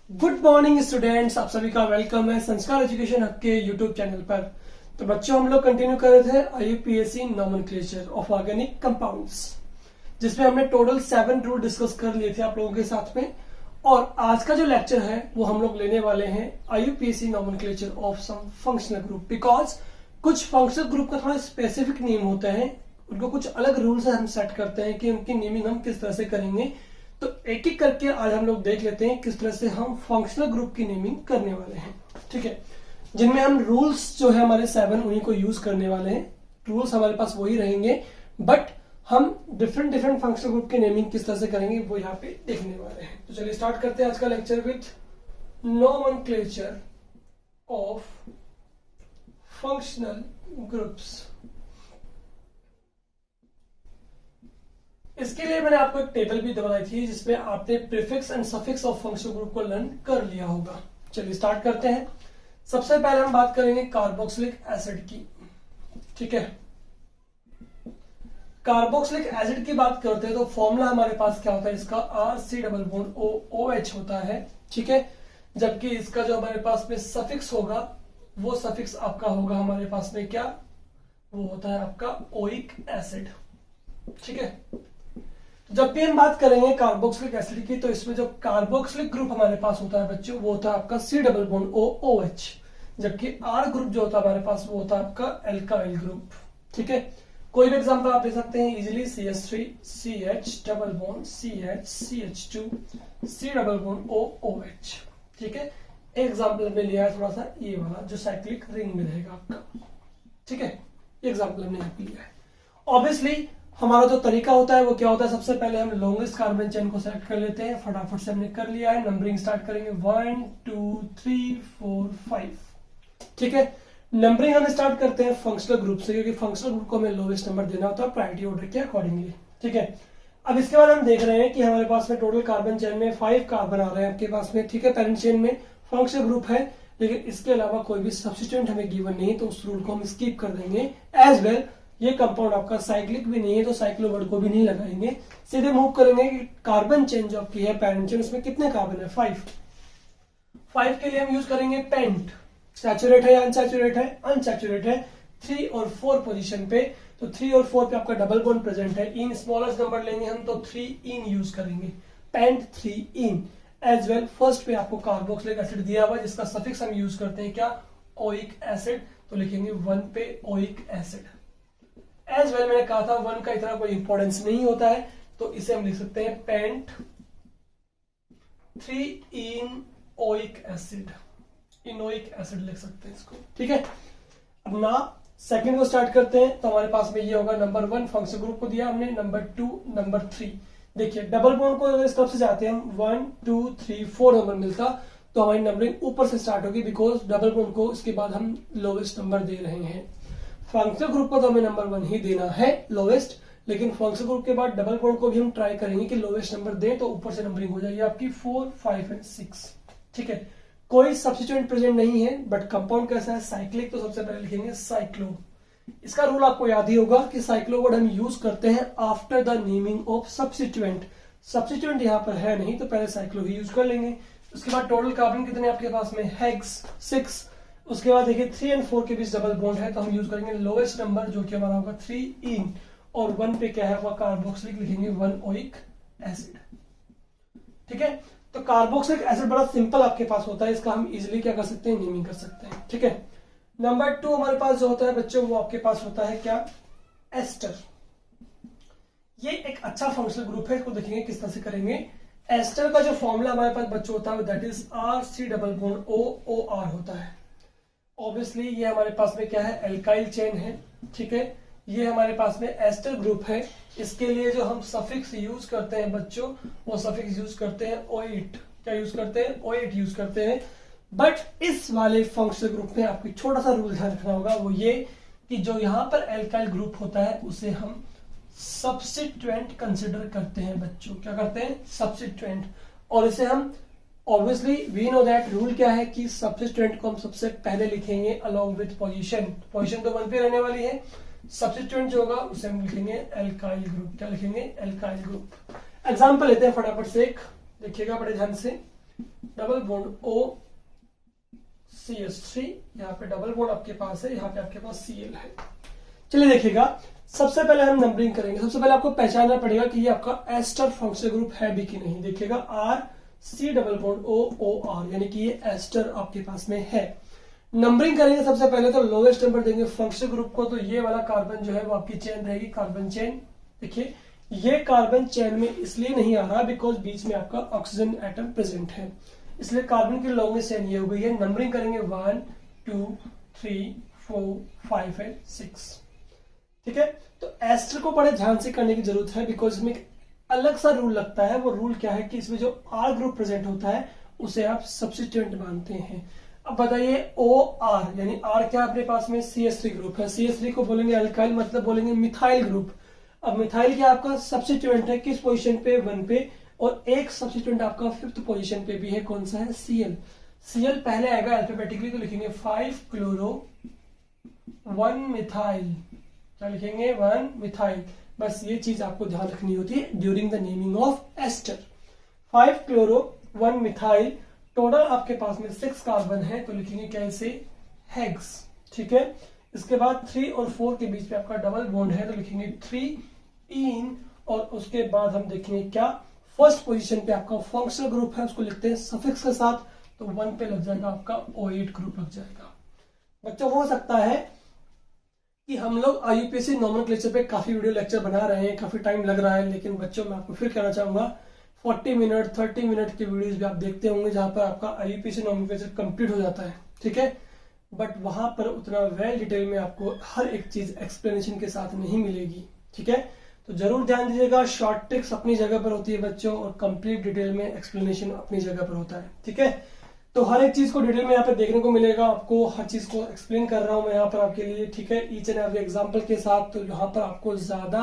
Good morning students, आप सभी का वेलकम है संस्कार एजुकेशन हब के यूट्यूब चैनल पर। तो बच्चों, हम लोग कंटिन्यू कर रहे थे आईयूपीएससी नॉमेनक्लेचर ऑफ ऑर्गेनिक कंपाउंड्स, जिसमें हमने टोटल 7 रूल डिस्कस कर लिए थे आप लोगों के साथ में। और आज का जो लेक्चर है वो हम लोग लेने वाले हैं IUPAC nomenclature of some functional group, because कुछ फंक्शनल ग्रुप का थोड़ा स्पेसिफिक नेम होता है, उनको कुछ अलग रूल्स हम सेट करते हैं कि उनकी नेमिंग हम किस तरह से करेंगे। तो एक एक करके आज हम लोग देख लेते हैं किस तरह से हम फंक्शनल ग्रुप की नेमिंग करने वाले हैं, ठीक है। जिनमें हम रूल्स जो है हमारे 7 उन्हीं को यूज करने वाले हैं। रूल्स हमारे पास वही रहेंगे, बट हम डिफरेंट फंक्शनल ग्रुप की नेमिंग किस तरह से करेंगे वो यहाँ पे देखने वाले हैं। तो चलिए स्टार्ट करते हैं आज का lecture with nomenclature of functional groups. इसके लिए मैंने आपको एक टेबल भी बनाई थी जिसमें आपने prefix and suffix of functional group को लर्न कर लिया होगा। चलिए स्टार्ट करते हैं। सबसे पहले हम बात करेंगे कार्बोक्सिलिक एसिड की, ठीक है। कार्बोक्सिलिक एसिड की बात करते हैं तो फॉर्मूला हमारे पास क्या होता है, इसका RC+OH होता है, ठीक है। जबकि इसका जो हमारे पास में सफिक्स होगा वो सफिक्स आपका होगा हमारे पास में क्या, वो होता है आपका ओइक एसिड, ठीक है। जब भी हम बात करेंगे कार्बोक्सिलिक एसिड की तो इसमें जो कार्बोक्सिलिक ग्रुप हमारे पास होता है बच्चों वो होता है आपका C+OH, जबकि R ग्रुप जो होता है हमारे पास वो होता है आपका एल्काइल ग्रुप, ठीक है। कोई भी एग्जांपल आप दे सकते हैं easily, CH3 CH+CH CH2 C+OOH, ठीक है। एग्जाम्पल में लिया है थोड़ा सा ये वाला जो साइक्लिक रिंग में रहेगा आपका, ठीक है। एग्जाम्पल हमने यहाँ पे लिया है। ऑब्वियसली हमारा जो तरीका होता है वो क्या होता है, सबसे पहले हम लॉन्गेस्ट कार्बन चेन को सेलेक्ट कर लेते हैं। फटाफट से हमने कर लिया है, नंबरिंग स्टार्ट करेंगे 1 2 3 4 5, ठीक है। नंबरिंग हम स्टार्ट करते हैं फंक्शनल ग्रुप से, क्योंकि फंक्शनल ग्रुप को हमें लोवेस्ट नंबर देना होता है प्रायोरिटी ऑर्डर के अकॉर्डिंगली, ठीक है। अब इसके बाद हम देख रहे हैं कि हमारे पास में टोटल कार्बन चेन में 5 कार्बन आ रहे हैं आपके पास में, ठीक है। पेरेंट चेन में फंक्शनल ग्रुप है, लेकिन इसके अलावा कोई भी सब्स्टिट्यूएंट हमें गिवन नहीं है, तो उस रूल को हम स्किप कर देंगे। एज वेल ये कंपाउंड आपका साइक्लिक भी नहीं है तो साइक्लो वर्ड को भी नहीं लगाएंगे, सीधे मूव करेंगे कि कार्बन चेन जो आपकी है पेरेंट चेन उसमें कितने कार्बन है, 5 के लिए हम यूज करेंगे पेंट। सैचुरेट है या अनसैचुरेट है, अनसैचुरेट है 3 और 4 पोजीशन पे, तो 3 और 4 पे आपका डबल बॉन्ड प्रेजेंट है। इन स्मॉलेस्ट नंबर लेंगे हम तो 3 इन यूज करेंगे, पेंट 3 इन। एज वेल फर्स्ट पे आपको कार्बोक्सिलिक एसिड दिया हुआ जिसका सफिक्स हम यूज करते हैं क्या, ओइक एसिड, तो लिखेंगे 1 पे ओइक एसिड। एज वेल मैंने कहा था 1 का इतना कोई इंपॉर्टेंस नहीं होता है, तो इसे हम लिख सकते हैं पेंट 3 इन ओइक एसिड, इनोइक एसिड लिख सकते हैं इसको, ठीक है। अब ना सेकंड को स्टार्ट करते हैं, तो हमारे पास में ये होगा नंबर 1 फंक्शनल ग्रुप को दिया हमने, नंबर 2 नंबर 3। देखिए डबल बॉन्ड को अगर इस तरफ से जाते हैं हम 1 2 3 4 नंबर मिलता तो हमारी नंबरिंग ऊपर से स्टार्ट होगी, बिकॉज डबल बॉन्ड को इसके बाद हम लोवेस्ट नंबर दे रहे हैं। फंक्शनल ग्रुप को तो हमें नंबर 1 ही देना है लोवेस्ट, लेकिन फंक्शनल ग्रुप के बाद डबल बॉन्ड को भी हम ट्राई करेंगे कि लोवेस्ट नंबर दें, तो ऊपर से नंबरिंग हो जाएगी आपकी 4 5 एंड 6, ठीक है। कोई सब्स्टिट्यूएंट प्रेजेंट नहीं है, बट कंपाउंड कैसा है, साइक्लिक, तो सबसे पहले लिखेंगे साइक्लो। इसका रूल आपको याद ही होगा कि साइक्लो वर्ड हम यूज करते हैं after the naming of substituent. Substituent यहाँ पर है नहीं तो पहले साइक्लो ही यूज कर लेंगे। उसके बाद टोटल कार्बन कितने आपके पास में, हेक्स 6। उसके बाद देखिए 3 और 4 के बीच डबल बॉन्ड है तो हम यूज करेंगे लोवेस्ट नंबर जो कि हमारा होगा 3 इन, और 1 पे क्या है कार्बोक्सिलिक, लिखेंगे 1 ओइक एसिड, ठीक है। तो कार्बोक्सिलिक एसिड बड़ा सिंपल आपके पास होता है, इसका हम इजीली क्या कर सकते हैं, नेमिंग कर सकते हैं, ठीक है। नंबर 2 हमारे पास जो होता है बच्चों वो आपके पास होता है क्या, एस्टर। ये एक अच्छा फंक्शनल ग्रुप है, इसको देखेंगे किस तरह से करेंगे। एस्टर का जो फॉर्मूला हमारे पास बच्चों होता है दैट इज RC+OOR होता है। ऑब्वियसली ये हमारे पास में क्या है, एल्काइल चेन है, ठीक है। ये हमारे पास में एस्टर ग्रुप है। इसके लिए जो हम सफिक्स यूज करते हैं बच्चों वो सफिक्स यूज करते हैं ओइट। क्या यूज करते हैं, ओइट यूज करते हैं। बट इस वाले फंक्शनल ग्रुप में आपको छोटा सा रूल ध्यान रखना होगा, वो ये कि जो यहां पर एल्काइल ग्रुप होता है उसे हम सब्स्टिट्यूएंट कंसिडर करते हैं बच्चों। क्या करते हैं, सब्स्टिट्यूएंट। और इसे हम obviously we know that rule क्या है कि सब्स्टिट्यूएंट को हम सबसे पहले लिखेंगे अलोंग विद पोजीशन। पोजीशन तो 1 पे रहने वाली है, सब्स्टिट्यूएंट जो होगा उसे हम लिखेंगे एल्काइल ग्रुप। क्या लिखेंगे, एल्काइल ग्रुप। एग्जांपल लेते हैं फटाफट से एक, देखिएगा बड़े ध्यान से। डबल बॉन्ड O CH3, यहाँ पे डबल बॉन्ड आपके पास है, यहाँ पे आपके पास Cl है। चलिए देखिएगा, सबसे पहले हम नंबरिंग करेंगे। सबसे पहले आपको पहचानना पड़ेगा कि ये आपका एस्टर फंक्शनल ग्रुप है भी कि नहीं। देखिएगा RC डबल बॉन्ड OR, यानी कि ये एस्टर आपके पास में है। नंबरिंग करेंगे सबसे पहले तो लोवेस्ट नंबर देंगे फंक्शनल ग्रुप को, तो ये वाला कार्बन जो है वो आपकी चेन रहेगी, कार्बन चेन। देखिए ये कार्बन चेन में इसलिए नहीं आ रहा बिकॉज बीच में आपका ऑक्सीजन एटम प्रेजेंट है, इसलिए कार्बन की लॉन्गेस्ट चेन ये हो गई है। नंबरिंग करेंगे 1 2 3 4 5 एंड 6। ठीक है, तो एस्टर को बड़े ध्यान से करने की जरूरत है बिकॉज इसमें एक अलग सा रूल लगता है। वो रूल क्या है कि इसमें जो R ग्रुप प्रेजेंट होता है उसे आप सब्स्टिट्यूएंट मानते हैं। अब बताइए OR, यानी R क्या अपने पास में CH3 ग्रुप है, CH3 को बोलेंगे अल्काइल, मतलब बोलेंगे मिथाइल ग्रुप। अब मिथाइल क्या आपका सब्स्टिट्यूएंट है, किस पोजीशन पे, 1 पे, और एक सब्स्टिट्यूएंट आपका 5th पोजीशन पे भी है, कौन सा है, Cl। Cl पहले आएगा अल्फाबेटिकली, तो लिखेंगे 5 क्लोरो 1 मिथाइल, क्या लिखेंगे, 1 मिथाइल। बस ये चीज आपको ध्यान रखनी होती है during the naming of ester. 5 chloro 1 methyl, total आपके पास में 6 कार्बन है, तो लिखेंगे कैसे, हेक्स। ठीक है, इसके बाद 3 और 4 के बीच में आपका डबल बॉन्ड है, तो लिखेंगे 3 इन, और उसके बाद हम देखेंगे क्या, फर्स्ट पोजीशन पे आपका फंक्शनल ग्रुप है, उसको लिखते हैं सफिक्स के साथ, तो 1 पे लग जाएगा आपका O8 ग्रुप लग जाएगा। बच्चों हो सकता है कि हम लोग IUPAC नॉमेनक्लेचर पे काफी वीडियो लेक्चर बना रहे हैं, काफी टाइम लग रहा है, लेकिन बच्चों मैं आपको फिर कहना चाहूंगा 40 मिनट 30 मिनट की वीडियोस भी आप देखते होंगे जहां पर आपका IUPAC नॉमेनक्लेचर कंप्लीट हो जाता है। ठीक है, बट वहां पर उतना वेल डिटेल में आपको हर एक चीज एक्सप्लेनेशन के साथ नहीं मिलेगी। ठीक है, तो जरूर ध्यान दीजिएगा, शॉर्ट ट्रिक्स अपनी जगह पर होती है बच्चों, और कंप्लीट डिटेल में एक्सप्लेनेशन अपनी जगह पर होता है। ठीक है, तो हर एक चीज को डिटेल में यहाँ पे देखने को मिलेगा आपको, हर चीज को एक्सप्लेन कर रहा हूं मैं यहाँ पर आपके लिए। ठीक है, ईच एंड एवरी एग्जांपल के साथ, तो यहाँ पर आपको ज्यादा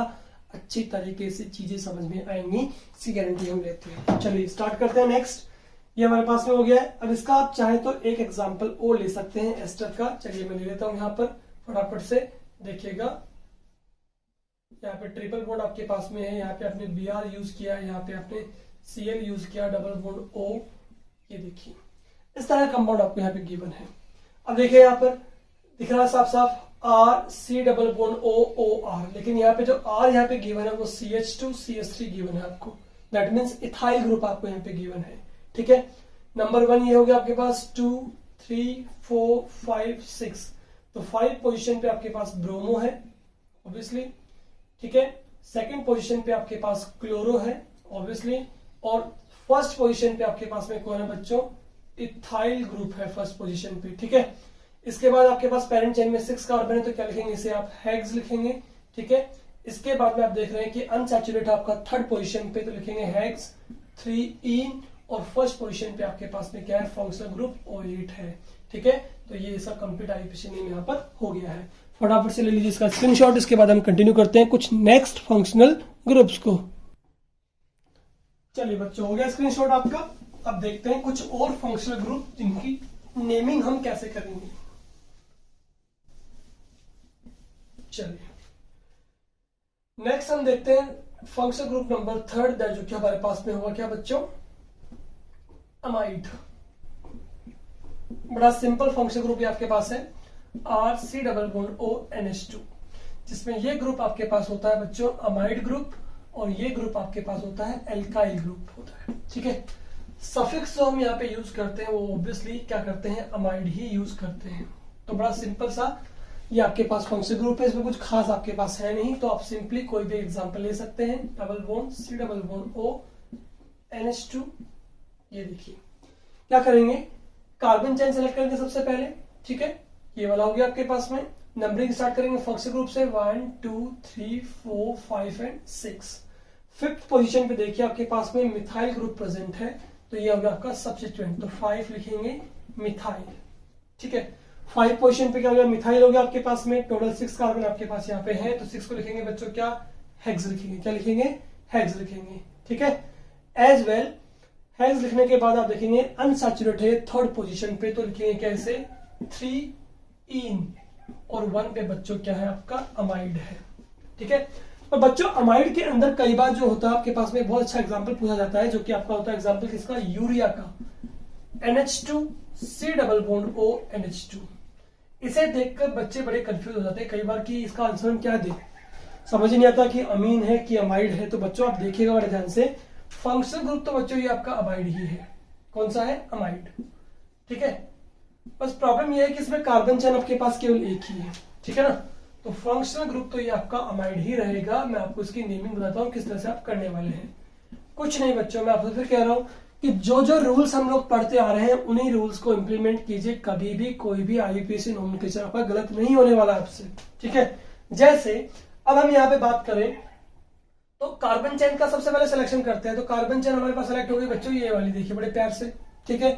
अच्छी तरीके से चीजें समझ में आएंगी, इसकी गारंटी हम लेते हैं। चलिए स्टार्ट करते हैं। नेक्स्ट ये हमारे पास में हो गया है। अब इसका आप चाहे तो एक एग्जाम्पल और ले सकते हैं एस्टर का। चलिए मैं ले लेता हूं यहाँ पर फटाफट से, देखिएगा यहाँ पे ट्रिपल बॉन्ड आपके पास में है, यहाँ पे आपने Br यूज किया, यहाँ पे आपने Cl यूज किया, डबल बॉन्ड O, ये देखिए इस तरह कंपाउंड आपको यहाँ पे गिवन है। अब देखिए यहाँ पर दिख रहा है साफ साफ RC डबल बॉन्ड OR, लेकिन यहाँ पे जो R यहाँ पे गिवन है वो CH2 CH3 गिवन है आपको, दैट मीन्स इथाइल ग्रुप आपको यहाँ पे गिवन है। ठीक है, नंबर 1 ये हो गया आपके पास, 2 3 4 5 6, तो 5 पोजीशन पे आपके पास ब्रोमो है ऑब्वियसली। ठीक है, सेकंड पोजीशन पे आपके पास क्लोरो है ऑब्वियसली, और फर्स्ट पोजीशन पे आपके पास में कौन है बच्चों, इथाइल ग्रुप है फर्स्ट पोजीशन पे। ठीक है, इसके बाद आपके पास पेरेंट चेन में 6 कार्बन है, तो क्या लिखेंगे, इसे आप हेक्स लिखेंगे। ठीक है, इसके बाद में आप देख रहे हैं कि अनसैचुरेट आपका थर्ड पोजीशन पे, तो लिखेंगे हेक्स 3 इन, और फर्स्ट पोजीशन पे आपके पास में क्या है, फंक्शनल ग्रुप O8 है। ठीक है, तो ये सब कंप्लीट IUPAC नेम यहाँ पर हो गया है। फटाफट से ले लीजिए इसका स्क्रीनशॉट, इसके बाद हम कंटिन्यू करते हैं कुछ नेक्स्ट फंक्शनल ग्रुप्स को। चलिए बच्चों हो गया स्क्रीनशॉट आपका। अब देखते हैं कुछ और फंक्शनल ग्रुप जिनकी नेमिंग हम कैसे करेंगे। चलिए नेक्स्ट हम देखते हैं फंक्शनल ग्रुप नंबर 3, दैट जो कि हमारे पास में होगा क्या बच्चों, अमाइड। बड़ा सिंपल फंक्शनल ग्रुप ये आपके पास है, RC डबल बॉन्ड ONH2, जिसमें ये ग्रुप आपके पास होता है बच्चों अमाइड ग्रुप, और ये ग्रुप आपके पास होता है एल्काइल ग्रुप होता है। ठीक है, सफिक्स जो हम यहाँ पे यूज करते हैं वो ऑब्वियसली क्या करते हैं, अमाइड ही यूज करते हैं। तो बड़ा सिंपल सा ये आपके पास फंक्शनल ग्रुप है, इसमें कुछ खास आपके पास है नहीं, तो आप सिंपली कोई भी एग्जांपल ले सकते हैं। Double bond C double bond O NH2, ये देखिए क्या करेंगे, कार्बन चेन सेलेक्ट करेंगे सबसे पहले। ठीक है, ये वाला हो गया आपके पास में। नंबरिंग स्टार्ट करेंगे फंक्शनल ग्रुप से 1 2 3 4 5 एंड 6। 5th पोजीशन पे देखिए आपके पास में मिथाइल ग्रुप प्रेजेंट है, तो ये होगा आपका सब्स्टिट्यूएंट, तो 5 लिखेंगे मिथाइल। ठीक है, 5 पोजीशन पे क्या हो गया, मिथाइल हो गया आपके पास में। टोटल 6 कार्बन आपके पास यहाँ पे है, तो 6 को लिखेंगे बच्चों क्या, हेक्स लिखेंगे। क्या लिखेंगे, हेक्स लिखेंगे। ठीक है, एज वेल हेक्स लिखने के बाद आप देखेंगे अनसैचुरेट है थर्ड पोजीशन पे, तो लिखेंगे कैसे, 3 इन, और 1 पे बच्चों क्या है आपका अमाइड है। ठीक है, और बच्चों अमाइड के अंदर कई बार जो होता है आपके पास में बहुत अच्छा एग्जांपल पूछा जाता है, जो कि आपका होता है एग्जांपल किसका, यूरिया का, NH2C double bond O NH2। इसे देखकर बच्चे बड़े कंफ्यूज हो जाते हैं कई बार कि इसका आंसर हम क्या दें, समझ नहीं आता कि अमीन है कि अमाइड है। तो बच्चों आप देखिएगा बड़े ध्यान से, फंक्शनल ग्रुप तो बच्चों ये आपका अमाइड ही है। कौन सा है, अमाइड, ठीक है। बस प्रॉब्लम ये है कि इसमें कार्बन चेन आपके पास केवल एक ही है, ठीक है ना। तो फंक्शनल ग्रुप तो ये आपका अमाइड ही रहेगा। मैं आपको इसकी नेमिंग बताता हूँ किस तरह से आप करने वाले हैं। कुछ नहीं बच्चों, मैं आपको फिर कह रहा हूँ कि जो जो रूल्स हम लोग पढ़ते आ रहे हैं उन्हीं रूल्स को इंप्लीमेंट कीजिए। कभी भी कोई भी आईयूपीएसी नोमेनक्लेचर आपका गलत नहीं होने वाला आपसे, ठीक है। जैसे अब हम यहाँ पे बात करें तो कार्बन चेन का सबसे पहले सिलेक्शन करते हैं। तो कार्बन चेन हमारे पास सेलेक्ट हो गई बच्चों, ये वाली देखिए बड़े प्यार से, ठीक है,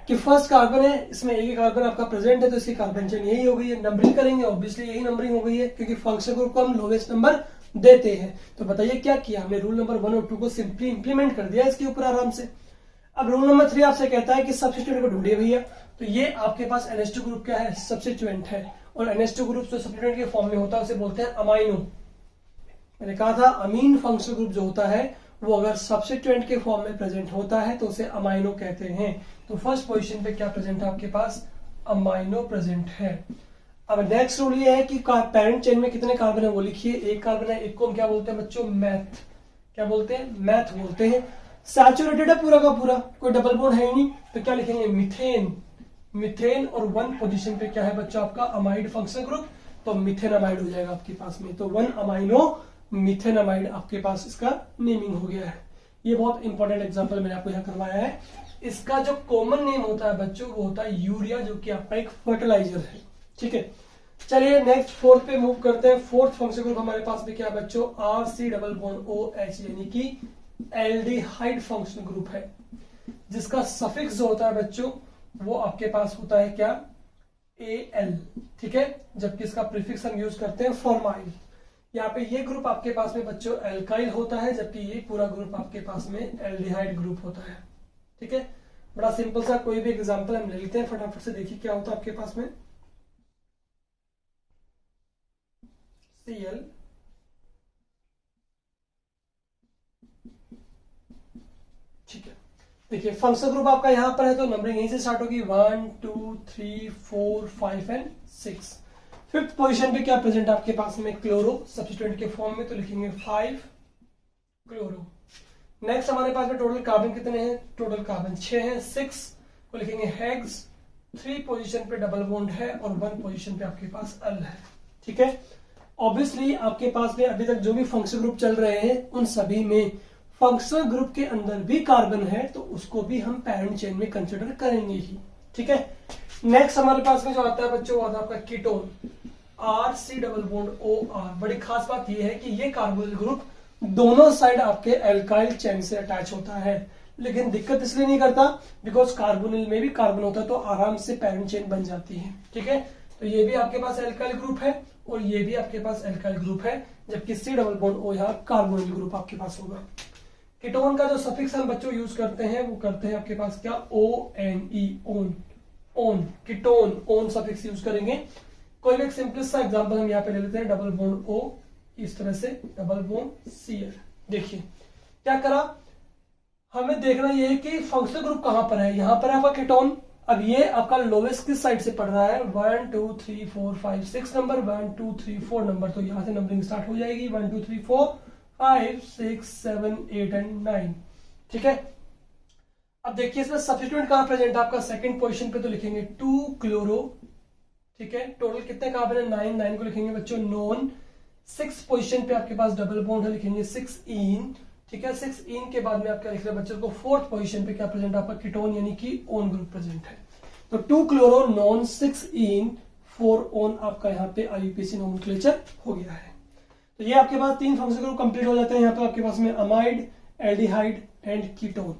कि फर्स्ट कार्बन है, इसमें एक ही कार्बन आपका प्रेजेंट है, तो इसकी कार्बन चेन यही हो गई है। नंबरिंग करेंगे, ऑब्वियसली यही नंबरिंग हो गई है, क्योंकि फंक्शन ग्रुप को हम लोवेस्ट नंबर देते हैं। तो बताइए क्या किया हमने, रूल नंबर 1 और 2 को सिंपली इंप्लीमेंट कर दिया इसके ऊपर आराम से। अब रूल नंबर 3 आपसे कहता है कि सब्स्टिट्यूएंट को ढूंढिए भैया। तो ये आपके पास NH2 ग्रुप क्या है, सब्स्टिट्यूएंट है। और NH2 ग्रुप जो सब्स्टिट्यूएंट के फॉर्म में होता है उसे बोलते हैं अमाइनो। मैंने कहा था अमीन फंक्शनल ग्रुप जो होता है वो अगर सब्स्टिट्यूएंट के फॉर्म में प्रेजेंट होता है तो उसे अमाइनो कहते हैं। तो फर्स्ट पोजीशन पे क्या प्रेजेंट है आपके पास, अमाइनो प्रेजेंट है। अब नेक्स्ट रूल ये है कि पेरेंट चेन में कितने कार्बन है वो लिखिए। एक कार्बन है, एक को हम क्या बोलते हैं बच्चों, मैथ, क्या बोलते हैं, मैथ बोलते हैं। सैचुरेटेड है पूरा का पूरा, कोई डबल बॉन्ड है ही नहीं, तो क्या लिखेंगे, मीथेन। मीथेन और 1 पोजीशन पे क्या है बच्चों आपका अमाइड फंक्शनल ग्रुप, तो मीथेन अमाइड हो जाएगा आपके पास में। तो 1 अमाइनो मीथेनामाइड आपके पास इसका नेमिंग हो गया है। ये बहुत इंपॉर्टेंट एग्जांपल मैंने आपको यहाँ करवाया है। इसका जो कॉमन नेम होता है बच्चों वो होता है यूरिया, जो कि आपका एक फर्टिलाइजर है, ठीक है। चलिए नेक्स्ट फोर्थ पे मूव करते हैं। फोर्थ फंक्शनल ग्रुप हमारे पास में क्या है बच्चों, RC डबल बॉन्ड OH, यानी कि एल्डिहाइड फंक्शनल ग्रुप है, जिसका सफिक्स जो होता है बच्चों वो आपके पास होता है क्या, AL, ठीक है। जबकि इसका प्रीफिक्स हम यूज करते हैं फॉर्माइल। यहाँ पे ये ग्रुप आपके पास में बच्चों एल्काइल होता है, जबकि ये पूरा ग्रुप आपके पास में एल्डिहाइड ग्रुप होता है, ठीक है। बड़ा सिंपल सा कोई भी एग्जांपल हम ले लेते हैं, फटाफट से देखिए क्या होता है आपके पास में। Cl, ठीक है। देखिए फंक्शनल ग्रुप आपका यहाँ पर है तो नंबरिंग यहीं से स्टार्ट होगी, 1 2 3 4 5 एंड 6। फिफ्थ पोजीशन पे क्या प्रेजेंट है आपके पास में, क्लोरो, सब्स्टिट्यूएंट के फॉर्म में, तो लिखेंगे 5 क्लोरो। नेक्स्ट हमारे पास में टोटल कार्बन कितने हैं, टोटल कार्बन 6 हैं, 6 को लिखेंगे हेक्स। 3 पोजीशन पे डबल बॉन्ड है और 1 पोजीशन पे आपके पास अल है, ठीक है। ऑब्वियसली आपके पास में अभी तक जो भी फंक्शनल ग्रुप चल रहे हैं उन सभी में फंक्शनल ग्रुप के अंदर भी कार्बन है, तो उसको भी हम पैरेंट चेन में कंसिडर करेंगे ही, ठीक है। नेक्स्ट हमारे पास में जो आता है बच्चों वो आता है आपका ketone, RC double bond OR। बड़ी खास बात यह है कि ये कार्बोनिल ग्रुप दोनों साइड आपके एल्काइल चेन से अटैच होता है, लेकिन दिक्कत इसलिए नहीं करता बिकॉज कार्बोनिल में भी कार्बन होता है तो आराम से पैरेंट चेन बन जाती है, ठीक है। तो ये भी आपके पास एल्काइल ग्रुप है और ये भी आपके पास एल्काइल ग्रुप है, जबकि C डबल बॉन्ड O यहाँ कार्बोनिल ग्रुप आपके पास होगा। कीटोन का जो सफिक्स हम बच्चों यूज करते हैं वो करते हैं आपके पास क्या, ONE, own, own, ketone, own suffix use करेंगे। कोई भी एक सिंपल सा एग्जांपल हम यहाँ पे ले लेते हैं, डबल बॉन्ड O, इस तरह से डबल बॉन्ड Cl। देखिए क्या करा, हमें देखना ये है कि फंक्शनल ग्रुप कहां पर है, यहां पर है आपका कीटोन। अब ये आपका लोवेस्ट किस साइड से पड़ रहा है, 1 2 3 4 5 6 नंबर, 1 2 3 4 नंबर, तो यहां से नंबरिंग स्टार्ट हो जाएगी 1 2 3 4 5 6 7 8 एंड 9, ठीक है। अब देखिए इसमें सब्स्टिट्यूएंट कहां प्रेजेंट है आपका, सेकंड पोजीशन पे, तो लिखेंगे 2 क्लोरो, ठीक है। टोटल कितने कार्बन है, 9, 9 को लिखेंगे बच्चों नॉन। 6 पोजीशन पे आपके पास डबल बॉन्ड है, लिखेंगे 6 इन, ठीक है। 6 इन के बाद में आप क्या लिख रहे हैं बच्चों को, फोर्थ पोजीशन पे क्या प्रेजेंट है आपका, कीटोन, यानी कि ओन ग्रुप प्रेजेंट है। तो 2 क्लोरो नॉन 6 इन 4 ओन आपका यहाँ पे आईयूपीएसी नोमेनक्लेचर हो गया है। तो ये आपके पास 3 फंक्शनल ग्रुप कंप्लीट हो जाते हैं यहाँ पे आपके पास में, अमाइड, एल्डिहाइड एंड कीटोन।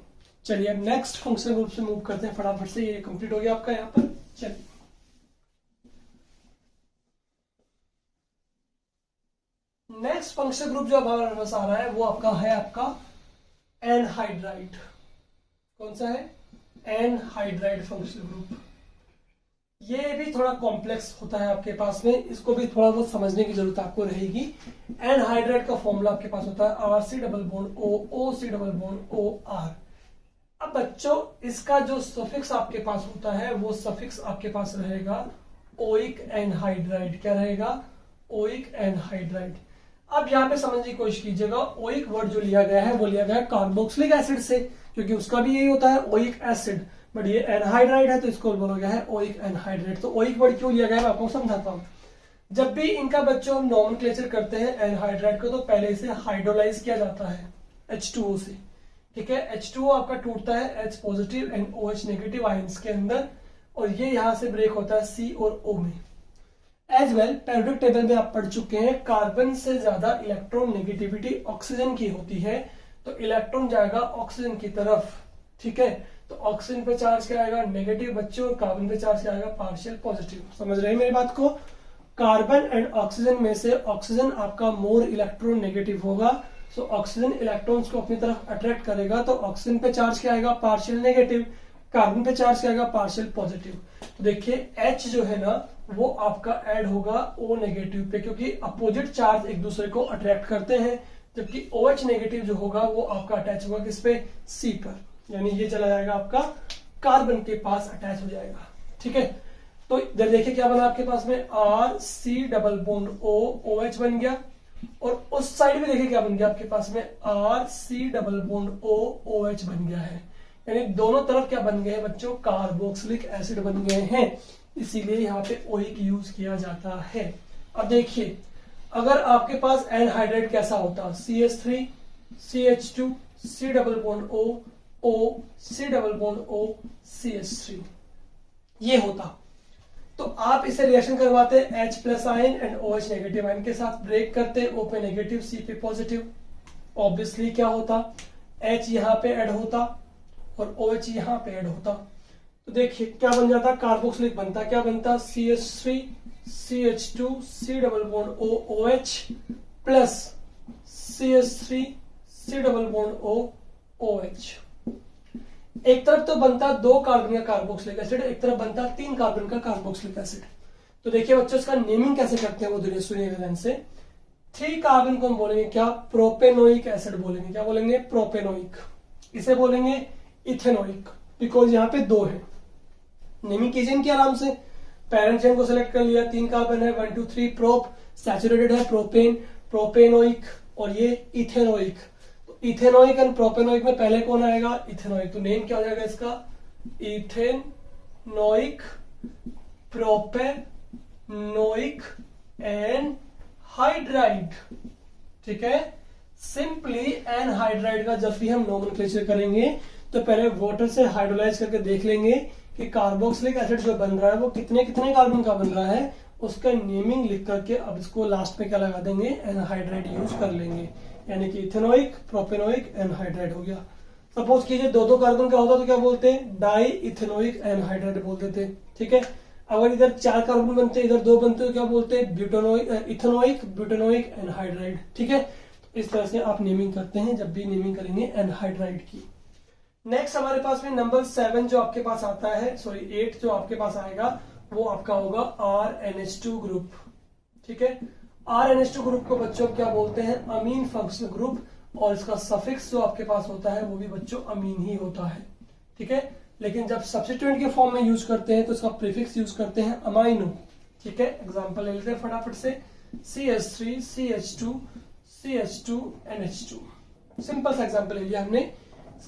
चलिए अब नेक्स्ट फंक्शनल ग्रुप से मूव करते हैं फटाफट से, ये कंप्लीट हो गया आपका यहाँ पर। चलिए नेक्स्ट फंक्शनल ग्रुप जो हमारे पास आ रहा है वो आपका है आपका एनहाइड्राइड। कौन सा है, एनहाइड्राइड फंक्शनल ग्रुप। ये भी थोड़ा कॉम्प्लेक्स होता है आपके पास में, इसको भी थोड़ा बहुत समझने की जरूरत आपको रहेगी। एनहाइड्राइड का फॉर्मूला आपके पास होता है RC double bond O, OC double bond OR। अब बच्चों इसका जो सफिक्स आपके पास होता है वो सफिक्स आपके पास रहेगा ओइक एनहाइड्राइड। क्या रहेगा? Oic anhydride. अब यहाँ पे समझने की कोशिश कीजिएगा, ओइक वर्ड जो लिया गया है वो लिया गया है कार्बोक्सिलिक एसिड से, क्योंकि उसका भी यही होता है ओइक एसिड, बट ये एनहाइड्राइड है तो इसको बोला गया है ओइक एनहाइड्राइड। तो ओइक वर्ड क्यों लिया गया है मैं आपको समझाता हूँ। जब भी इनका बच्चों हम नॉमेनक्लेचर करते हैं एनहाइड्राइड को, तो पहले इसे हाइड्रोलाइज किया जाता है H2O से। ठीक है, H2O आपका टूटता है H positive and OH negative ions के अंदर, और ये यहां से ब्रेक होता है C और O में। एज वेल पेरियोडिक टेबल में आप पढ़ चुके हैं, कार्बन से ज्यादा इलेक्ट्रॉन नेगेटिविटी ऑक्सीजन की होती है, तो इलेक्ट्रॉन जाएगा ऑक्सीजन की तरफ। ठीक है, तो ऑक्सीजन पे चार्ज क्या आएगा? नेगेटिव बच्चों, और कार्बन पे चार्ज क्या आएगा? Partial positive. समझ रहे हैं मेरी बात को? कार्बन एंड ऑक्सीजन में से ऑक्सीजन आपका मोर इलेक्ट्रॉन नेगेटिव होगा, सो ऑक्सीजन इलेक्ट्रॉन्स को अपनी तरफ अट्रैक्ट करेगा, तो ऑक्सीजन पे चार्ज क्या आएगा? Partial negative. कार्बन पे चार्ज क्या आएगा? Partial positive. तो देखिए H जो है ना वो आपका ऐड होगा O नेगेटिव पे, क्योंकि अपोजिट चार्ज एक दूसरे को अट्रैक्ट करते हैं, जबकि OH नेगेटिव जो होगा वो आपका अटैच होगा किस पे? C पर, यानी ये चला जाएगा आपका कार्बन के पास अटैच हो जाएगा। ठीक है, तो इधर देखिए क्या बना आपके पास में RC double bond O, OH बन गया, और उस साइड में देखिए क्या बन गया आपके पास में RC double bond O, OH बन गया है, यानी दोनों तरफ क्या बन गए हैं बच्चों? कार्बोक्सिलिक एसिड बन गए हैं, इसीलिए यहाँ पे ओइक यूज किया जाता है। अब देखिए अगर आपके पास एनहाइड्राइड कैसा होता? CH3 CH2 C double bond O, O C double bond O CH3 ये होता, तो आप इसे रिएक्शन करवाते H plus ion and OH negative ion के साथ, ब्रेक करते O पे नेगेटिव C पे पॉजिटिव। ऑब्वियसली क्या होता? H यहाँ पे ऐड होता और OH यहाँ पे ऐड होता, तो देखिए क्या बन जाता? कार्बोक्सिलिक बनता। क्या बनता? CH3 CH2 C double bond O, OH plus CH3 C double bond O, OH। एक तरफ तो बनता 2 कार्बन का कार्बोक्सिलिक एसिड, एक तरफ बनता 3 कार्बन का कार्बोक्सिलिक एसिड। तो देखिए बच्चों इसका नेमिंग कैसे करते हैं वो देखिए, सुनिएगा ध्यान से। 3 कार्बन को हम बोलेंगे क्या? प्रोपेनोइक एसिड बोलेंगे। क्या बोलेंगे? प्रोपेनोइक। इसे बोलेंगे इथेनोइक, बिकॉज यहाँ पे 2 है। नेमिंग कीजिए इनकी आराम से। पैरेंट चेन को सिलेक्ट कर लिया, 3 कार्बन है, 1 2 3 प्रोप, सैचुरेटेड है प्रोपेन, प्रोपेनोइक, और ये इथेनोइक। तो इथेनोइक एंड प्रोपेनोइक में पहले कौन आएगा? इथेनोइक। तो नेम क्या हो जाएगा इसका? Ethanoic propanoic anhydride. ठीक है, सिंपली एनहाइड्राइड का जब भी हम नोमेनक्लेचर करेंगे तो पहले वाटर से हाइड्रोलाइज करके देख लेंगे कि कार्बोक्सिलिक एसिड जो बन रहा है वो कितने कितने कार्बन का बन रहा है, उसका नेमिंग लिख करके अब इसको लास्ट में क्या लगा देंगे? एनहाइड्राइड यूज कर लेंगे, यानी कि इथेनोइक प्रोपेनोइक एनहाइड्राइड हो गया। सपोज कीजिए 2 कार्बन का होता तो क्या बोलते हैं? डाई इथेनोइक एनहाइड्राइड बोलते थे। ठीक है, अगर इधर 4 कार्बन बनते इधर 2 बनते तो क्या बोलते हैं? Butanoic ethanoic butanoic anhydride. ठीक है, इस तरह से आप नेमिंग करते हैं जब भी नेमिंग करेंगे एनहाइड्राइड की। नेक्स्ट हमारे पास में नंबर 7 जो आपके पास आता है, सॉरी 8 जो आपके पास आएगा वो आपका होगा RNH2 ग्रुप। ठीक है, RNH2 ग्रुप को बच्चों क्या बोलते हैं? अमीन फंक्शनल ग्रुप, और इसका सफिक्स जो आपके पास होता है वो भी बच्चों अमीन ही होता है। ठीक है, लेकिन जब सब्स्टिट्यूएंट के फॉर्म में यूज करते हैं तो इसका प्रीफिक्स यूज करते हैं अमाइनो। ठीक है, एग्जांपल ले लेते हैं फटाफट से। CH3 CH2 CH2 NH2, simple सा एग्जांपल ले लिया हमने।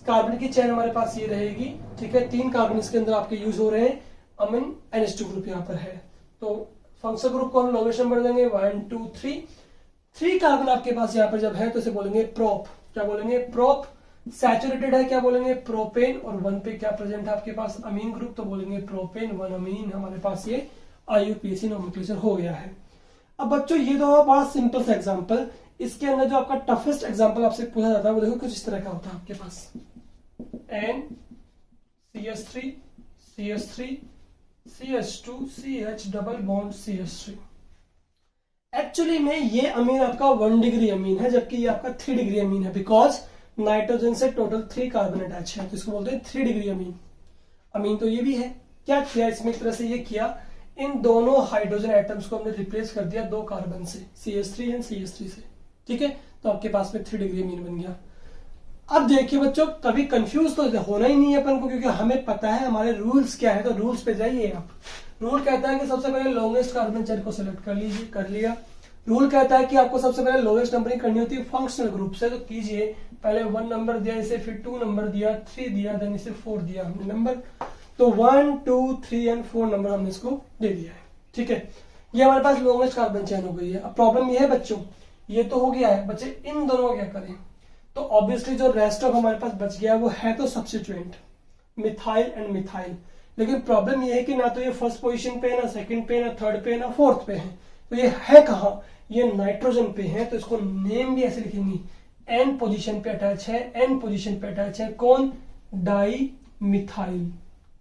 कार्बन की चेन हमारे पास ये रहेगी। ठीक है, 3 कार्बन इसके अंदर आपके यूज हो रहे हैं, अमीन NH2 ग्रुप यहाँ पर है, तो फंक्शनल ग्रुप को हम लोकेशन बढ़ देंगे 1 2 3। 3 कार्बन आपके पास यहाँ पर जब है तो इसे बोलेंगे प्रोप। क्या बोलेंगे? प्रोप। सैचुरेटेड है क्या बोलेंगे? प्रोपेन, और 1 पे क्या प्रेजेंट है आपके पास? अमीन ग्रुप, तो बोलेंगे प्रोपेन 1 अमीन। हमारे पास ये IUPAC नोमेनक्लेचर हो गया है। अब बच्चों ये तो बड़ा सिंपल सा एग्जांपल, इसके अंदर जो आपका टफेस्ट एग्जांपल आपसे पूछा जाता है वो देखो कुछ इस तरह का होता है आपके पास। N CH3 CH3 CH2 CH double bond CH3। Actually में ये अमीन आपका 1 डिग्री अमीन है, जबकि ये आपका 3 डिग्री अमीन है, बिकॉज नाइट्रोजन से टोटल 3 कार्बन अटैच है, तो इसको बोलते हैं 3 डिग्री अमीन। अमीन तो ये भी है, क्या किया इसमें, एक तरह से ये किया, इन दोनों हाइड्रोजन एटम्स को हमने रिप्लेस कर दिया 2 कार्बन से, CH3 एंड CH3 से, ठीक है। तो आपके पास में 3 डिग्री मीन बन गया। अब देखिए बच्चों, कभी कंफ्यूज तो होना ही नहीं है अपन को, क्योंकि हमें पता है हमारे रूल्स क्या है। तो रूल्स पे जाइए आप। रूल कहता है कि सबसे पहले लॉन्गेस्ट कार्बन चेन को सिलेक्ट कर लीजिए, कर लिया। रूल कहता है कि आपको सबसे पहले लोएस्ट नंबरिंग करनी होती है फंक्शनल ग्रुप से, तो कीजिए। पहले 1 नंबर दिया इसे, फिर 2 नंबर दिया, 3 दिया, देन इसे 4 दिया हमने नंबर। तो 1, 2, 3 एंड 4 नंबर हमने इसको दे दिया है, ठीक है। ये हमारे पास लॉन्गेस्ट कार्बन चेन हो गई है। अब प्रॉब्लम ये है बच्चों, ये तो हो गया है, बच्चे इन दोनों क्या करें। तो ऑब्वियसली जो रेस्ट ऑफ हमारे पास बच गया वो है तो सब्स्टिट्यूएंट, मिथाइल एंड मिथाइल। लेकिन प्रॉब्लम ये है कि ना तो ये फर्स्ट पोजीशन पे है, ना सेकंड पे, ना थर्ड पे, ना फोर्थ पे है। तो ये है कहाँ, ये नाइट्रोजन पे है। तो इसको नेम भी ऐसे लिखेंगे, एन पोजीशन पे अटैच है, एन पोजीशन पे अटैच है। कौन, डाई मिथाइल।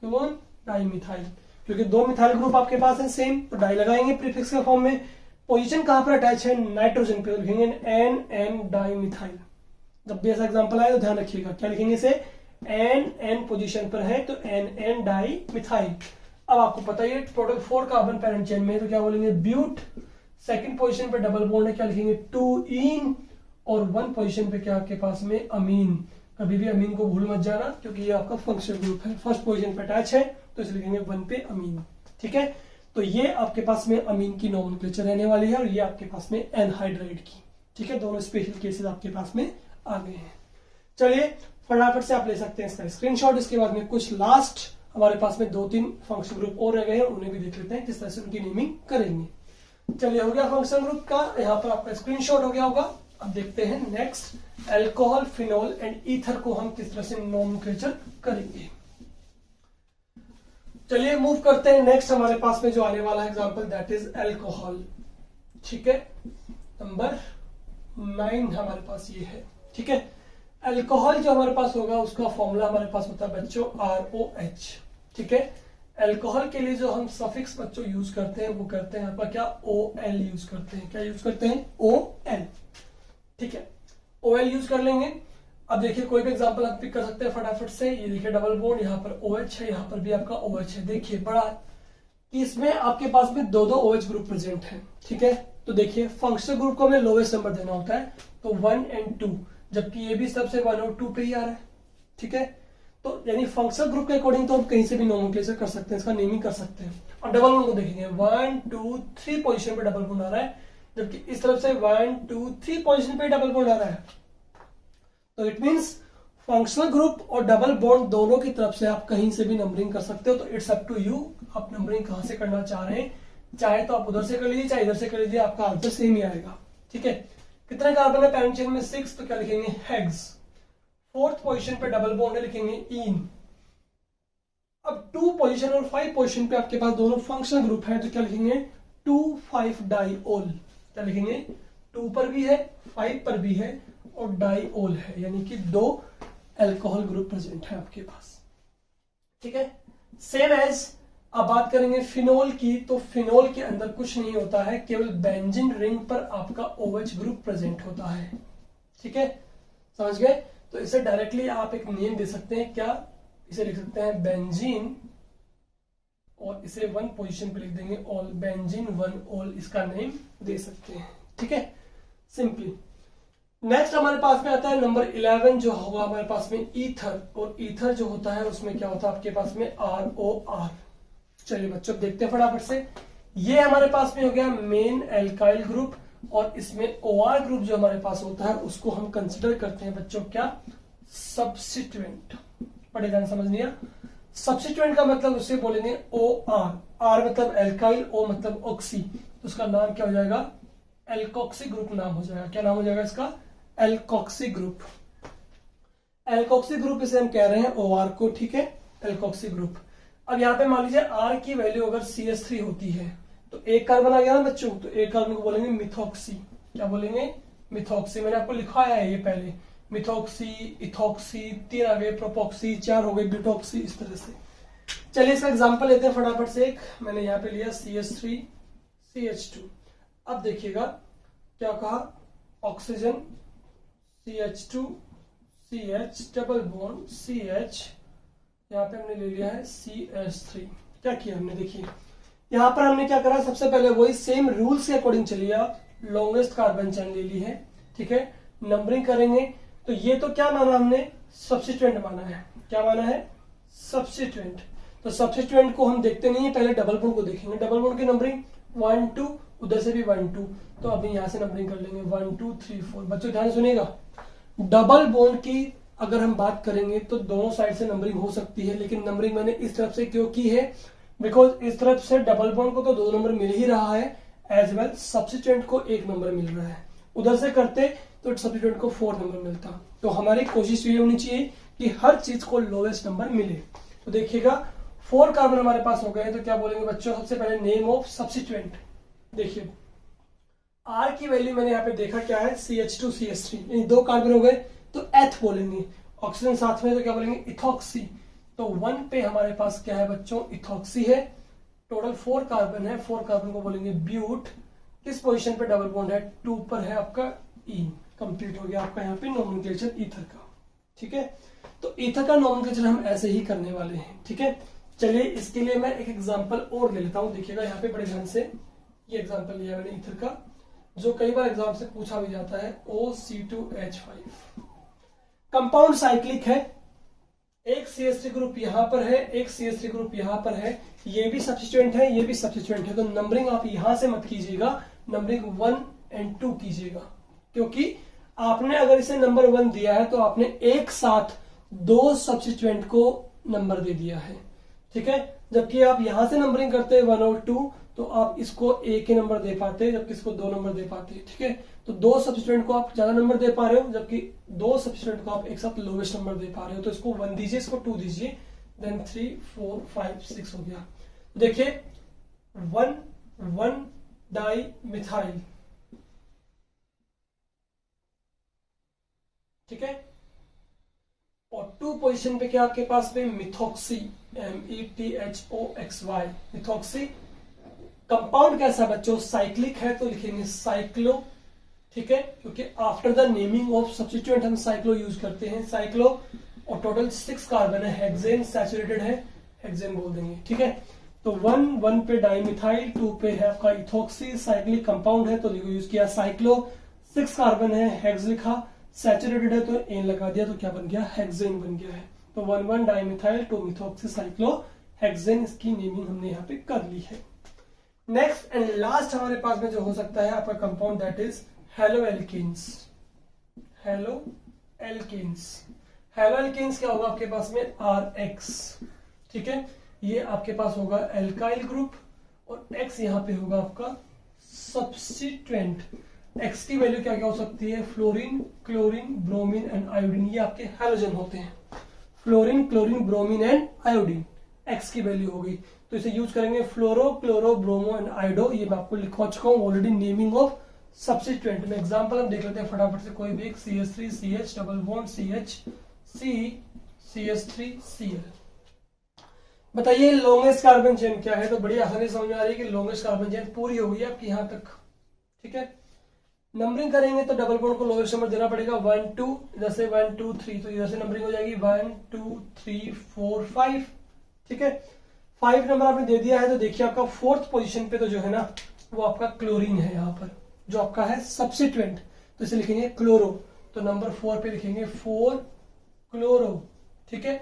कौन, डाई मिथाइल, क्योंकि 2 मिथाइल ग्रुप आपके पास है सेम, तो डाई लगाएंगे प्रीफिक्स के फॉर्म में। पोजीशन कहां पर अटैच है, नाइट्रोजन पे, तो लिखेंगे एन एन डाई मिथाइल। जब भी ऐसा एग्जांपल आए तो ध्यान रखिएगा, क्या लिखेंगे इसे, एन एन पोजीशन पर है तो एन एन डाई मिथाइल। अब आपको पता है टोटल 4 कार्बन पैरेंट चेन में, तो क्या बोलेंगे, ब्यूट। सेकंड पोजीशन पे डबल बॉन्ड है, क्या लिखेंगे, 2 इन। और 1 पोजीशन पे क्या आपके पास में, अमीन। कभी भी अमीन को भूल मत जाना, क्योंकि ये आपका फंक्शनल ग्रुप है। फर्स्ट पोजीशन पे अटैच है तो इसे लिखेंगे 1 पे अमीन, ठीक है। तो ये आपके पास में अमीन की नोमेनक्लेचर रहने वाली है, और ये आपके पास में एनहाइड्राइड की, ठीक है। दोनों स्पेशल केसेस आपके पास में आ गए हैं। चलिए फटाफट से आप ले सकते हैं इसका स्क्रीनशॉट। इसके बाद में कुछ लास्ट हमारे पास में 2-3 फंक्शन ग्रुप और रह गए हैं, उन्हें भी देख लेते हैं किस तरह से उनकी नेमिंग करेंगे। चलिए, हो गया फंक्शन ग्रुप का, यहाँ पर आपका स्क्रीनशॉट हो गया होगा। अब देखते हैं next, alcohol, phenol and ether को हम किस तरह से नोमेनक्लेचर करेंगे। चलिए मूव करते हैं नेक्स्ट हमारे पास में जो आने वाला है एग्जांपल, दैट इज अल्कोहल, ठीक है। नंबर 9 हमारे पास ये है, ठीक है। अल्कोहल जो हमारे पास होगा उसका फॉर्मूला हमारे पास होता है बच्चों ROH, ठीक है। अल्कोहल के लिए जो हम सफिक्स बच्चों यूज करते हैं वो करते हैं आपका क्या, OL यूज करते हैं। क्या यूज करते हैं, OL, ठीक है। OL यूज कर लेंगे। अब देखिए कोई भी एग्जांपल आप पिक कर सकते हैं फटाफट से। ये देखिए डबल बॉन्ड, यहाँ पर OH है, यहाँ पर भी आपका OH है। देखिए बड़ा कि इसमें आपके पास में 2-2 OH ग्रुप प्रेजेंट है, ठीक है। तो देखिए फंक्शनल ग्रुप को हमें लोवेस्ट नंबर देना होता है, तो 1 and 2, जबकि ये भी सबसे 1 और 2 पे ही आ रहा है, ठीक है। तो यानी फंक्शनल ग्रुप के अकॉर्डिंग तो हम कहीं से भी नोमेनक्लेचर कर सकते हैं, इसका नेमिंग कर सकते हैं। और डबल बॉन्ड को देखेंगे 1, 2, 3 पोजीशन पे डबल बॉन्ड आ रहा है, जबकि इस तरफ से 1, 2, 3 पोजीशन पे डबल बॉन्ड आ रहा है। तो इट मींस फंक्शनल ग्रुप और डबल बॉन्ड दोनों की तरफ से आप कहीं से भी नंबरिंग कर सकते हो। तो इट्स अप टू यू, आप नंबरिंग कहां से करना चाह रहे हैं। चाहे तो आप उधर से कर लीजिए, चाहे इधर से कर लीजिए, आपका आंसर सेम ही आएगा, ठीक है। कितने कार्बन है पैरेंट चेन में, 6, तो क्या लिखेंगे, हेक्स। 4th पोजीशन पे डबल बॉन्ड है, लिखेंगे इन। अब 2 पोजीशन और 5 पोजीशन पे आपके पास दोनों फंक्शनल ग्रुप है, तो क्या लिखेंगे, 2,5 डाइओल। क्या लिखेंगे, 2 पर भी है, 5 पर भी है और डाइओल है, यानी कि 2 अल्कोहल ग्रुप प्रेजेंट है आपके पास, ठीक है। सेम एज अब बात करेंगे फिनोल की, तो फिनोल के अंदर कुछ नहीं होता है, केवल बेंजीन रिंग पर आपका OH ग्रुप प्रेजेंट होता है, ठीक है, समझ गए। तो इसे डायरेक्टली आप एक नेम दे सकते हैं, क्या, इसे लिख सकते हैं बेंजीन, और इसे 1 पोजीशन पे लिख देंगे ऑल, बेंजीन 1 ऑल, इसका नेम दे सकते हैं, ठीक है, सिंपली। नेक्स्ट हमारे पास में आता है नंबर 11, जो होगा हमारे पास में ईथर। और ईथर जो होता है उसमें क्या होता है आपके पास में, ROR। चलिए बच्चों देखते हैं फटाफट से। ये हमारे पास में हो गया मेन एल्काइल ग्रुप, और इसमें OR ग्रुप जो हमारे पास होता है उसको हम कंसिडर करते हैं बच्चों क्या, सब्स्टिट्यूएंट। पढ़े ध्यान समझ लिया। सब्स्टिट्यूएंट का मतलब उससे बोलेंगे OR। R मतलब एल्काइल, O मतलब ऑक्सी, तो उसका नाम क्या हो जाएगा, एल्कोक्सी ग्रुप नाम हो जाएगा। क्या नाम हो जाएगा इसका, एल्कोक्सी ग्रुप। एल्कोक्सी ग्रुप इसे हम कह रहे हैं OR को, ठीक है, एल्कोक्सी ग्रुप। अब यहाँ पे मान लीजिए R की वैल्यू अगर CH3 होती है तो एक कार्बन आ गया ना बच्चों, तो एक कार्बन को बोलेंगे मिथॉक्सी। क्या बोलेंगे, मिथॉक्सी। मैंने आपको लिखाया है ये पहले, मिथॉक्सी, इथॉक्सी, 3 आ गए, प्रोपॉक्सी, 4 हो गए, ब्यूटॉक्सी, इस तरह से। चलिए इसका एग्जांपल लेते हैं फटाफट से एक। मैंने यहाँ पे लिया CH3 CH2। अब देखिएगा क्या कहा, oxygen CH2 CH double bond CH, यहाँ पे हमने ले लिया है CH3। क्या किया हमने, देखिए यहाँ पर हमने क्या करा, सबसे पहले वही सेम रूल्स के अकॉर्डिंग चलिए आप, लॉन्गेस्ट कार्बन चेन ले ली है, ठीक है, नंबरिंग करेंगे तो ये तो क्या माना हमने, सब्स्टिट्यूएंट माना है, क्या माना है, सब्स्टिट्यूएंट। तो सब्स्टिट्यूएंट को हम देखते नहीं है, पहले डबल बॉन्ड को देखेंगे, डबल बॉन्ड की नंबरिंग 1 2, उधर से भी 1 2, तो अभी यहां से नंबरिंग कर लेंगे 1 2 3 4। बच्चों ध्यान सुनिएगा, डबल बॉन्ड की अगर हम बात करेंगे तो दोनों साइड से नंबरिंग हो सकती है, लेकिन नंबरिंग मैंने इस तरफ से क्यों की है, बिकॉज इस तरफ से डबल बॉन्ड को तो 2 नंबर मिल ही रहा है, एज वेल सब्स्टिट्यूएंट को 1 नंबर मिल रहा है, उधर से करते तो सब्स्टिट्यूएंट को 4 नंबर मिलता। तो हमारी कोशिश ये होनी चाहिए कि हर चीज को लोवेस्ट नंबर मिले। तो देखिएगा 4 कार्बन हमारे पास हो गए, तो क्या बोलेंगे बच्चों, सबसे पहले नेम ऑफ सब्स्टिट्यूएंट। देखिए आर की वैल्यू मैंने यहाँ पे देखा क्या है, CH2 CH3, 2 कार्बन हो गए तो एथ बोलेंगे, ऑक्सीजन साथ में तो क्या बोलेंगे, इथॉक्सी। तो 1 पे हमारे पास क्या है बच्चों, इथॉक्सी है, टोटल 4 कार्बन है, 4 कार्बन को बोलेंगे ब्यूट। किस पोजीशन पे डबल बॉन्ड है, 2 पर है आपका ईन। कंप्लीट हो गया आपका यहाँ पे नोमेनक्लेचर ईथर का, ठीक है। तो ईथर का नोमेनक्लेचर हम ऐसे ही करने वाले हैं, ठीक है। चलिए इसके लिए मैं एक एग्जांपल और ले लेता हूं, देखिएगा यहाँ पे बड़े ध्यान से, ये एग्जांपल लिया मैंने ईथर का, जो कई बार एग्जाम से पूछा भी जाता है, OC2H5। कंपाउंड साइक्लिक है, एक CH3 ग्रुप यहां पर है, एक CH3 ग्रुप यहां पर है, ये भी सब्स्टिट्यूएंट है, ये भी सब्स्टिट्यूएंट है। तो नंबरिंग आप यहां से मत कीजिएगा, नंबरिंग 1 और 2 कीजिएगा, क्योंकि आपने अगर इसे नंबर 1 दिया है तो आपने एक साथ 2 सब्स्टिट्यूएंट को नंबर दे दिया है, ठीक है। जबकि आप यहां से नंबरिंग करते हैं 1 और 2, तो आप इसको एक ही नंबर दे पाते, जबकि इसको 2 नंबर दे पाते, ठीक है। तो 2 सब्स्टिट्यूएंट को आप ज्यादा नंबर दे पा रहे हो, जबकि 2 सब्स्टिट्यूएंट को आप एक साथ लोवेस्ट नंबर दे पा रहे हो। तो इसको 1 दीजिए, इसको 2 दीजिए, देन 3 4 5 6 हो गया। तो देखिए 1 1 डाई मिथाइल, ठीक है, और 2 पोजीशन पे क्या आपके पास में मिथॉक्सी, METHOXY, मिथॉक्सी। कंपाउंड कैसा बच्चों, साइक्लिक है, तो लिखेंगे साइक्लो, ठीक है, क्योंकि after the naming of substituent हम साइक्लो यूज करते हैं, साइक्लो। और टोटल 6 कार्बन है, हेक्सेन सैचुरेटेड है, हेक्सेन बोल देंगे, ठीक है। तो 1 पे डाइमिथाइल, 2 पे है आपका इथॉक्सी, साइक्लिक कंपाउंड है तो यूज किया साइक्लो। 6 कार्बन है, हेक्स लिखा, सैचुरेटेड है तो एन लगा दिया, तो क्या बन गया, हेक्सेन बन गया है। तो 1 डाइमिथाइल, 2 मिथॉक्सी साइक्लो हेक्सेन, इसकी नेमिंग हमने यहाँ पे कर ली है। नेक्स्ट एंड लास्ट हमारे पास में जो हो सकता है आपका कंपाउंड, दैट इज हेलोएल्कीन्स। हेलोएल्कीन्स, हेलोएल्कीन्स क्या होगा आपके पास में, RX, ठीक है। ये आपके पास होगा एल्काइल ग्रुप, और X यहाँ पे होगा आपका सब्स्टिट्यूएंट। X की वैल्यू क्या क्या हो सकती है, fluorine, chlorine, bromine and iodine, ये आपके हैलोजन होते हैं, fluorine, chlorine, bromine and iodine, X की वैल्यू होगी। तो इसे यूज करेंगे फ्लोरो, क्लोरो, ब्रोमो एंड आयोडो, ये मैं आपको लिखवा चुका हूँ ऑलरेडी, नेमिंग ऑफ सब्स्टिट्यूएंट में। एग्जांपल हम देख लेते हैं फटाफट से, कोई भी एक, CH3 CH double bond CH C CH3 Cl। बताइए लॉन्गेस्ट कार्बन चेन क्या है, तो बड़ी आसानी समझ में आ रही है कि लॉन्गेस्ट कार्बन चेन पूरी हो गई है आपकी यहां तक, ठीक है। नंबरिंग करेंगे तो डबल बॉन्ड को लोवेस्ट नंबर देना पड़ेगा, 1 2, इधर से 1 2 3, तो इधर से नंबरिंग हो जाएगी 1 2 3 4 5, ठीक है। 5 नंबर आपने दे दिया है, तो देखिए आपका 4th पोजीशन पे तो जो है ना वो आपका क्लोरीन है, यहाँ पर जो आपका है सब्स्टिट्यूएंट, तो इसे लिखेंगे क्लोरो। तो नंबर 4 पे लिखेंगे 4 क्लोरो, ठीक है।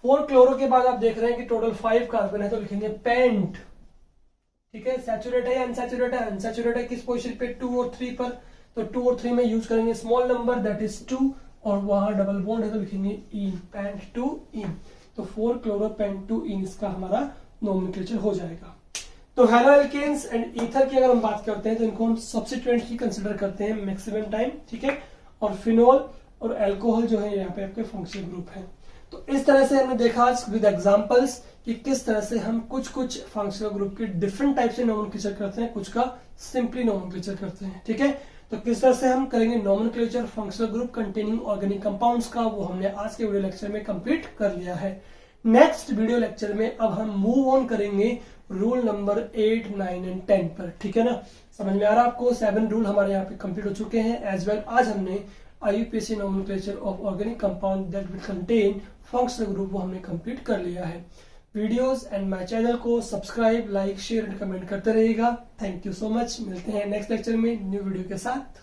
4 क्लोरो के बाद आप देख रहे हैं कि टोटल 5 कार्बन है, तो लिखेंगे पेंट, ठीक है। सैचुरेट है या अनसैचुरेट है, अनसैचुरेट है, किस पोजीशन पे, 2 और 3 पर, तो 2 और 3 में यूज करेंगे स्मॉल नंबर, दैट इज 2, और वहां डबल बॉन्ड है तो लिखेंगे इन, पेंट 2 इन। तो 4 क्लोरो पेंट 2 इन, इसका हमारा नोमेनक्लेचर हो जाएगा। तो हेलोएल्केन्स एंड ईथर की अगर हम बात करते हैं तो इनको हम सब्स्टिट्यूएंट ही कंसिडर करते हैं मैक्सिमम टाइम, ठीक है। और फिनोल और अल्कोहल जो है यहाँ पे आपके फंक्शनल ग्रुप है। तो इस तरह से हमने देखा आज विद एग्जांपल्स कि किस तरह से हम कुछ कुछ फंक्शनल ग्रुप के डिफरेंट टाइप से नोमेनक्लेचर करते हैं, कुछ का सिंपली नोमेनक्लेचर करते हैं, ठीक है। तो किस तरह से हम करेंगे nomenclature functional group containing organic compounds का, वो हमने आज के वीडियो लेक्चर में कंप्लीट कर लिया है। नेक्स्ट वीडियो लेक्चर में अब हम मूव ऑन करेंगे रूल नंबर 8 9 एंड 10 पर, ठीक है ना। समझ में आ रहा है आपको, 7 रूल हमारे यहाँ पे कंप्लीट हो चुके हैं। एज वेल आज हमने IUPAC nomenclature of organic compound that will contain functional group, वो हमने कंप्लीट कर लिया है। वीडियोस एंड माय चैनल को subscribe, like, share and comment करते रहिएगा। Thank you so much. मिलते हैं नेक्स्ट लेक्चर में न्यू वीडियो के साथ।